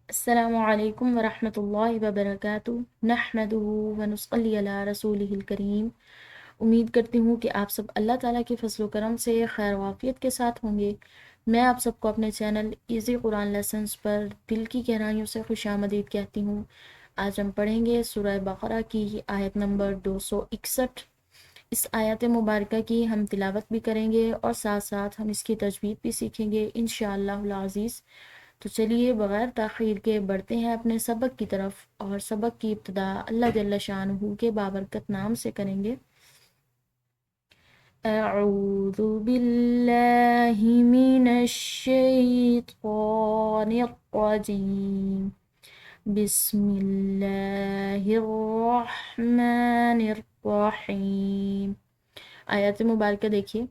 السلام علیکم ورحمۃ اللہ وبرکاتہ نحمدہ ونصلی علی رسولہ الکریم۔ امید کرتی ہوں کہ آپ سب اللہ تعالیٰ کے فضل و کرم سے خیر و عافیت کے ساتھ ہوں گے۔ میں آپ سب کو اپنے چینل ایزی قرآن لیسنز پر دل کی گہرائیوں سے خوش آمدید کہتی ہوں۔ آج ہم پڑھیں گے سورہ بقرہ کی آیت نمبر 261۔ اس آیت مبارکہ کی ہم تلاوت بھی کریں گے اور ساتھ ساتھ ہم اس کی تجوید بھی سیکھیں گے انشاءاللہ العزیز۔ تو چلیے بغیر تاخیر کے بڑھتے ہیں اپنے سبق کی طرف، اور سبق کی ابتدا اللہ جل شانہ کے بابرکت نام سے کریں گے۔ اعوذ باللہ من الشیطان الرجیم، بسم اللہ الرحمن الرحیم۔ آیات مبارکہ دیکھیے،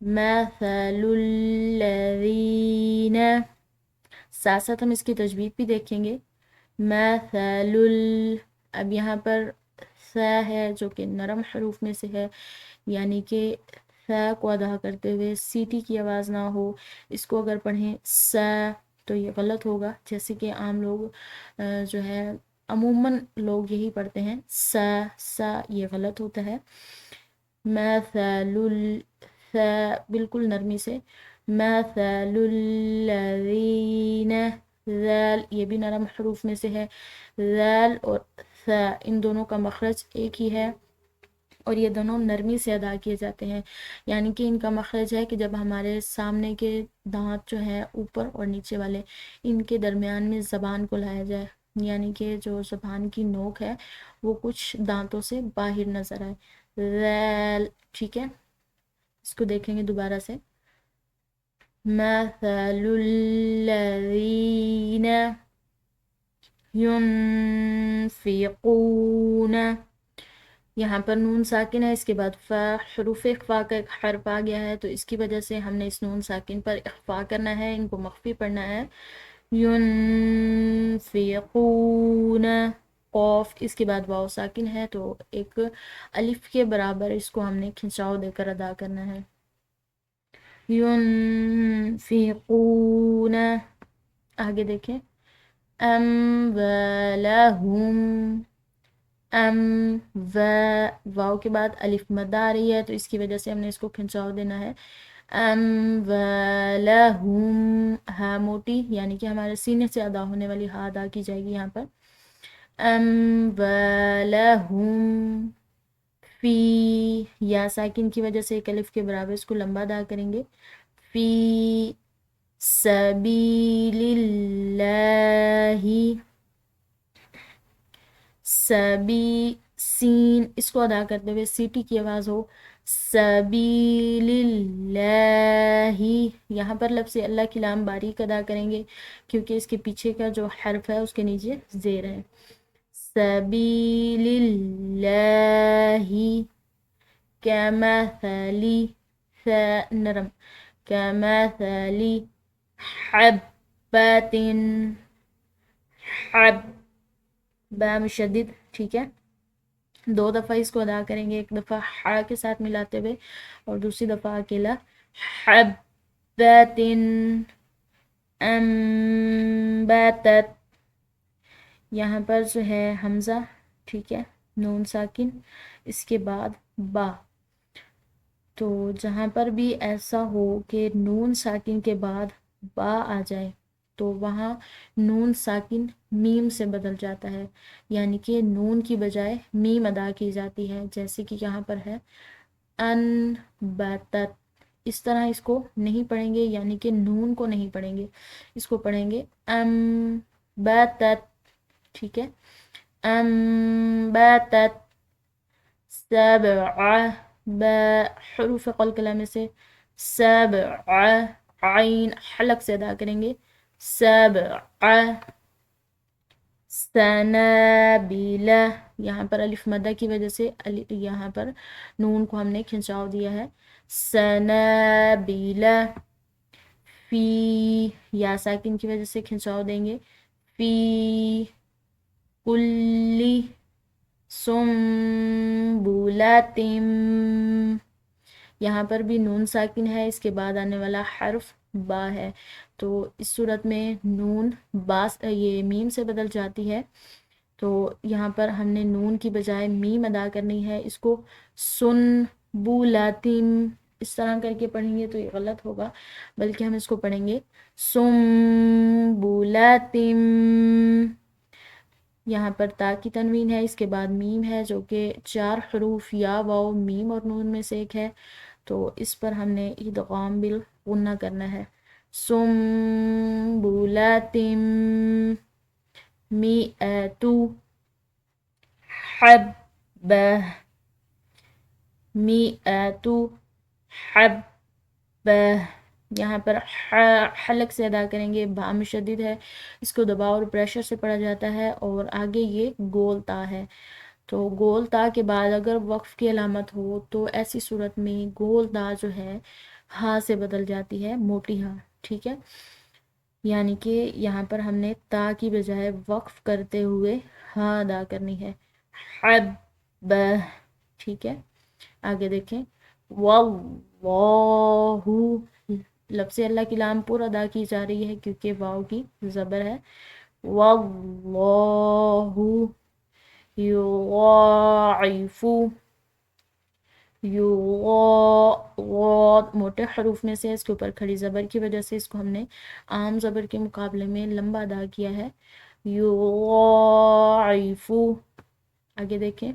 مثل الذین، ساتھ ساتھ ہم اس کی تجوید بھی دیکھیں گے۔ مثل اب یہاں پر ث ہے جو کہ نرم حروف میں سے ہے، یعنی کہ ث کو ادا کرتے ہوئے سیٹی کی آواز نہ ہو۔ اس کو اگر پڑھیں س تو یہ غلط ہوگا، جیسے کہ عام لوگ جو ہے عموماً لوگ یہی پڑھتے ہیں س س، یہ غلط ہوتا ہے۔ مثل ث بالکل نرمی سے، مثل الذین، ذال یہ بھی نرم حروف میں سے ہے۔ ذال اور ث ان دونوں کا مخرج ایک ہی ہے اور یہ دونوں نرمی سے ادا کیے جاتے ہیں، یعنی کہ ان کا مخرج ہے کہ جب ہمارے سامنے کے دانت جو ہیں اوپر اور نیچے والے، ان کے درمیان میں زبان کو لایا جائے، یعنی کہ جو زبان کی نوک ہے وہ کچھ دانتوں سے باہر نظر آئے۔ ذال، ٹھیک ہے، اس کو دیکھیں گے دوبارہ سے۔ مثل الذین ينفقون، یہاں پر نون ساکن ہے، اس کے بعد فا، حروف اخفا کا ایک حرف آ گیا ہے، تو اس کی وجہ سے ہم نے اس نون ساکن پر اخفا کرنا ہے، ان کو مخفی پڑھنا ہے۔ ينفقون، قوف، اس کے بعد واو ساکن ہے تو ایک الف کے برابر اس کو ہم نے کھنچاؤ دے کر ادا کرنا ہے۔ ينفقون، آگے دیکھیں، اموالہم، واو کے بعد الف مد آ رہی ہے تو اس کی وجہ سے ہم نے اس کو کھنچاؤ دینا ہے۔ اموالہم، ہا موٹی، یعنی کہ ہمارے سینے سے ادا ہونے والی ہا ادا کی جائے گی یہاں پر۔ اموالہم فی، یا ساکن کی وجہ سے ایک الف کے برابر اس کو لمبا ادا کریں گے۔ فی سبیل اللہ، سبی، سین، اس کو ادا کرتے ہوئے سیٹی کی آواز ہو، سبیل اللہ، یہاں پر لفظ اللہ کی لام باریک ادا کریں گے کیونکہ اس کے پیچھے کا جو حرف ہے اس کے نیچے زیر ہے۔ سبیل اللہ، کمثلی، نرم، کمثلی حبۃ، حب، با مشدد، ٹھیک ہے، دو دفعہ اس کو ادا کریں گے، ایک دفعہ حا کے ساتھ ملاتے ہوئے اور دوسری دفعہ اکیلا۔ حبۃ انبتت، یہاں پر جو ہے حمزہ، ٹھیک ہے، نون ساکن، اس کے بعد با، تو جہاں پر بھی ایسا ہو کہ نون ساکن کے بعد با آ جائے تو وہاں نون ساکن میم سے بدل جاتا ہے، یعنی کہ نون کی بجائے میم ادا کی جاتی ہے، جیسے کہ یہاں پر ہے ان باتت، اس طرح اس کو نہیں پڑھیں گے، یعنی کہ نون کو نہیں پڑھیں گے، اس کو پڑھیں گے ام باتت، ٹھیک ہے، ام باتت سبع، حروف قلقلہ میں سے سبع، عین حلق سے ادا کریں گے، سبع سنابلہ، یہاں پر الف مدہ کی وجہ سے یہاں پر نون کو ہم نے کھنچاؤ دیا ہے، سنابلہ، فی، یا ساکن کی وجہ سے کھنچاؤ دیں گے، فی کلی سنبلۃ، یہاں پر بھی نون ساکن ہے، اس کے بعد آنے والا حرف با ہے تو اس صورت میں نون باس یہ میم سے بدل جاتی ہے، تو یہاں پر ہم نے نون کی بجائے میم ادا کرنی ہے. اس کو سن بولاتم اس طرح کر کے پڑھیں گے تو یہ غلط ہوگا، بلکہ ہم اس کو پڑھیں گے سم بولاتم. یہاں پر تا کی تنوین ہے، اس کے بعد میم ہے جو کہ 4 حروف یا واو میم اور نون میں سے ایک ہے، تو اس پر ہم نے ادغام بالغنہ کرنا ہے. سم بولاتم مئۃ حبہ مئۃ حبہ. یہاں پر حلق سے ادا کریں گے، با مشدد ہے، اس کو دباؤ اور پریشر سے پڑھا جاتا ہے، اور آگے یہ گول تا ہے. تو گول تا کے بعد اگر وقف کی علامت ہو تو ایسی صورت میں گول تا جو ہے ہاں سے بدل جاتی ہے، موٹی ہاں. ٹھیک ہے، یعنی کہ یہاں پر ہم نے تا کی بجائے وقف کرتے ہوئے ہاں ادا کرنی ہے، حبہ. ٹھیک ہے، آگے دیکھیں واللہ. لفظ اللہ کی لام پور ادا کی جا رہی ہے کیونکہ واو کی زبر ہے. واللہ یضاعف موٹے حروف میں سے اس کے اوپر کھڑی زبر کی وجہ سے اس کو ہم نے عام زبر کے مقابلے میں لمبا ادا کیا ہے، یضاعف. آگے دیکھیں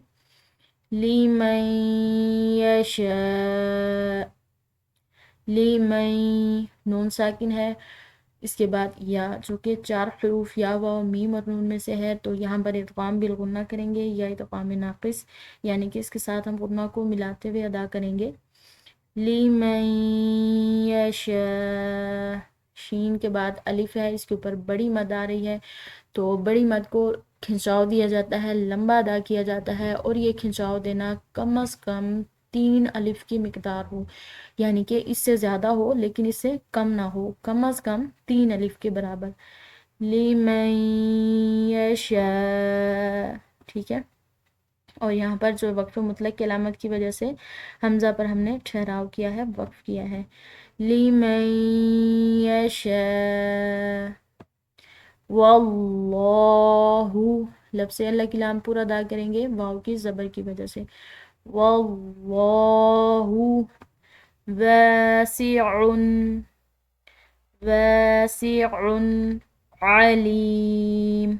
لمن یشاء. لمن نون ساکن ہے، اس کے بعد یا جو کہ 4 حروف یا واو میم اور نون میں سے ہے، تو یہاں پر ادغام بالغنہ کریں گے یا ادغام ناقص، یعنی کہ اس کے ساتھ ہم غنہ کو ملاتے ہوئے ادا کریں گے. لمن یشاء. شین کے بعد الف ہے، اس کے اوپر بڑی مد آ رہی ہے، تو بڑی مد کو کھنچاؤ دیا جاتا ہے، لمبا ادا کیا جاتا ہے، اور یہ کھنچاؤ دینا کم از کم 3 الف کی مقدار ہو، یعنی کہ اس سے زیادہ ہو لیکن اس سے کم نہ ہو، کم از کم 3 الف کے برابر. لمن یشاء. ٹھیک ہے، اور یہاں پر جو وقف مطلق کی علامت کی وجہ سے حمزہ پر ہم نے ٹھہراؤ کیا ہے، وقف کیا ہے. لمن یشاء. واللہ لفظ اللہ کی لام پورا ادا کریں گے واو کی زبر کی وجہ سے. واللہ واسع واسع علیم.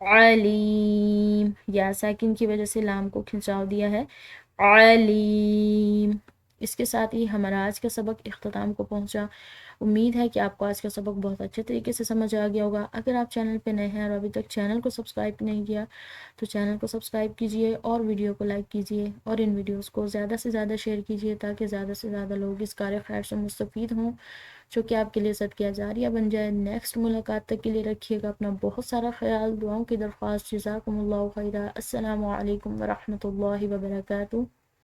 علیم یا ساکن کی وجہ سے لام کو کھنچاؤ دیا ہے، علیم. اس کے ساتھ ہی ہمارا آج کا سبق اختتام کو پہنچا. امید ہے کہ آپ کو آج کا سبق بہت اچھے طریقے سے سمجھ آ گیا ہوگا. اگر آپ چینل پہ نئے ہیں اور ابھی تک چینل کو سبسکرائب نہیں کیا تو چینل کو سبسکرائب کیجئے اور ویڈیو کو لائک کیجئے اور ان ویڈیوز کو زیادہ سے زیادہ شیئر کیجئے تاکہ زیادہ سے زیادہ لوگ اس کار خیر سے مستفید ہوں، جو کہ آپ کے لیے صدقہ جاریہ بن جائے. نیکسٹ ملاقات تک کے لیے رکھیے گا اپنا بہت سارا خیال. دعاؤں کی درخواست. جزاکم اللہ خیرہ. السلام علیکم ورحمۃ اللہ وبرکاتہ.